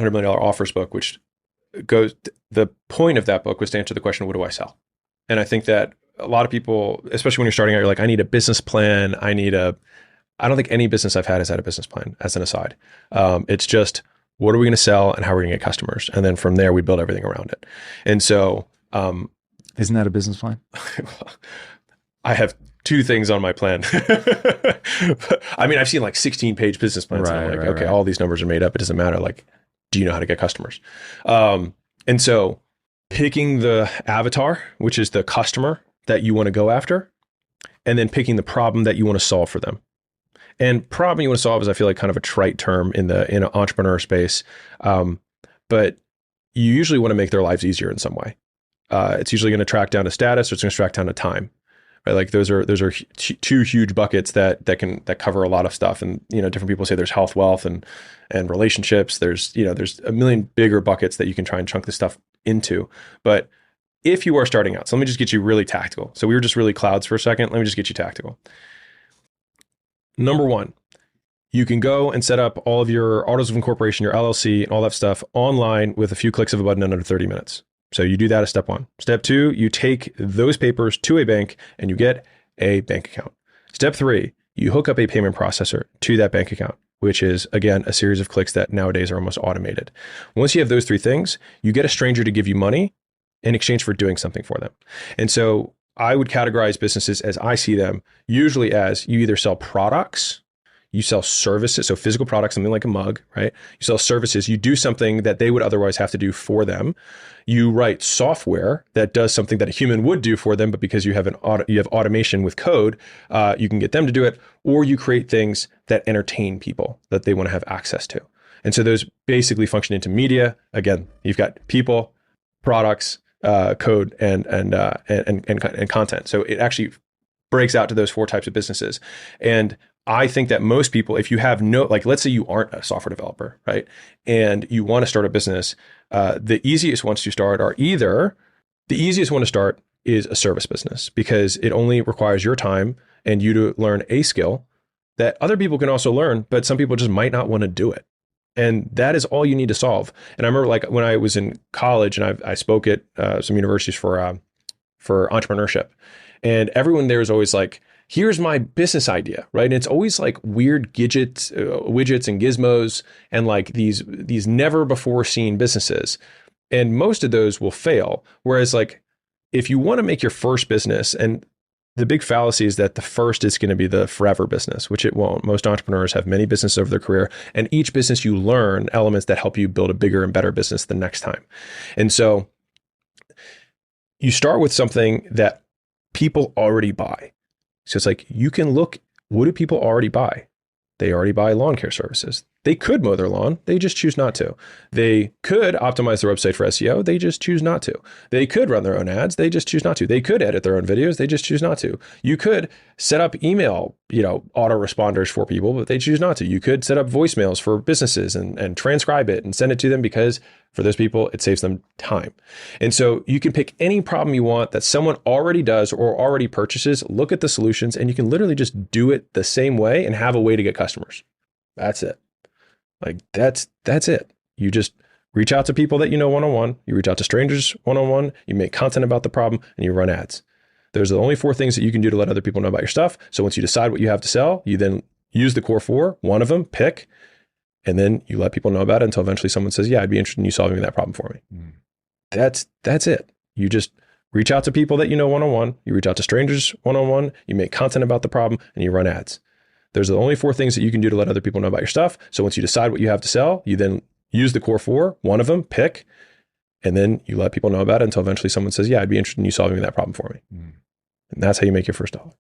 $100 million offers book, which goes, the point of that book was to answer the question, what do I sell? And I think that a lot of people, especially when you're starting out, you're like, I need a business plan. I don't think any business I've had has had a business plan, as an aside. It's just, what are we going to sell and how are we going to get customers? And then from there, we build everything around it. And so, isn't that a business plan? I have two things on my plan. I mean, I've seen like 16-page business plans. Right, and I'm like, right, okay, right. all these numbers are made up. It doesn't matter. Like, do you know how to get customers? And so picking the avatar, which is the customer that you want to go after, and then picking the problem that you want to solve for them. And problem you want to solve is, I feel like, kind of a trite term in an entrepreneur space. But you usually want to make their lives easier in some way. It's usually going to track down to status, or it's going to track down to time. Right? Like those are two huge buckets that cover a lot of stuff. And, different people say there's health, wealth, and relationships. There's a million bigger buckets that you can try and chunk this stuff into. But if you are starting out, so let me just get you really tactical. So we were just really clouds for a second. Let me just get you tactical. Number one, you can go and set up all of your autos of incorporation, your LLC, and all that stuff online with a few clicks of a button in under 30 minutes. So you do that as step one. Step two, you take those papers to a bank and you get a bank account. Step three, you hook up a payment processor to that bank account, which is, again, a series of clicks that nowadays are almost automated. Once you have those three things, you get a stranger to give you money in exchange for doing something for them. And so I would categorize businesses, as I see them, usually as, you either sell products, you sell services, so physical products, something like a mug, right? You sell services, you do something that they would otherwise have to do for them. You write software that does something that a human would do for them, but because you have automation with code, you can get them to do it, or you create things that entertain people that they want to have access to. And so those basically function into media. Again, you've got people, products, code, and content. So it actually breaks out to those four types of businesses. And I think that most people, if you have let's say you aren't a software developer, right? And you want to start a business, the easiest ones to start are the easiest one to start is a service business, because it only requires your time and you to learn a skill that other people can also learn, but some people just might not want to do it. And that is all you need to solve. And I remember, like, when I was in college and I spoke at some universities for entrepreneurship, and everyone there is always like, here's my business idea, right? And it's always like weird widgets and gizmos, and like these never before seen businesses. And most of those will fail. Whereas, like, if you want to make your first business, and the big fallacy is that the first is going to be the forever business, which it won't. Most entrepreneurs have many businesses over their career, and each business you learn elements that help you build a bigger and better business the next time. And so you start with something that people already buy. So it's like, you can look, what do people already buy? They already buy lawn care services. They could mow their lawn. They just choose not to. They could optimize their website for SEO. They just choose not to. They could run their own ads. They just choose not to. They could edit their own videos. They just choose not to. You could set up email, autoresponders for people, but they choose not to. You could set up voicemails for businesses and transcribe it and send it to them, because for those people, it saves them time. And so you can pick any problem you want that someone already does or already purchases, look at the solutions, and you can literally just do it the same way and have a way to get customers. That's it. Like, that's it. You just reach out to people that you know one-on-one. You reach out to strangers one-on-one. You make content about the problem, and you run ads. There's the only four things that you can do to let other people know about your stuff. So once you decide what you have to sell, you then use the core four, one of them, pick, and then you let people know about it until eventually someone says, yeah, I'd be interested in you solving that problem for me. That's it. You just reach out to people that you know one-on-one. You reach out to strangers one-on-one. You make content about the problem, and you run ads. There's the only four things that you can do to let other people know about your stuff. So once you decide what you have to sell, you then use the core four, one of them, pick, and then you let people know about it until eventually someone says, yeah, I'd be interested in you solving that problem for me. And that's how you make your first dollar.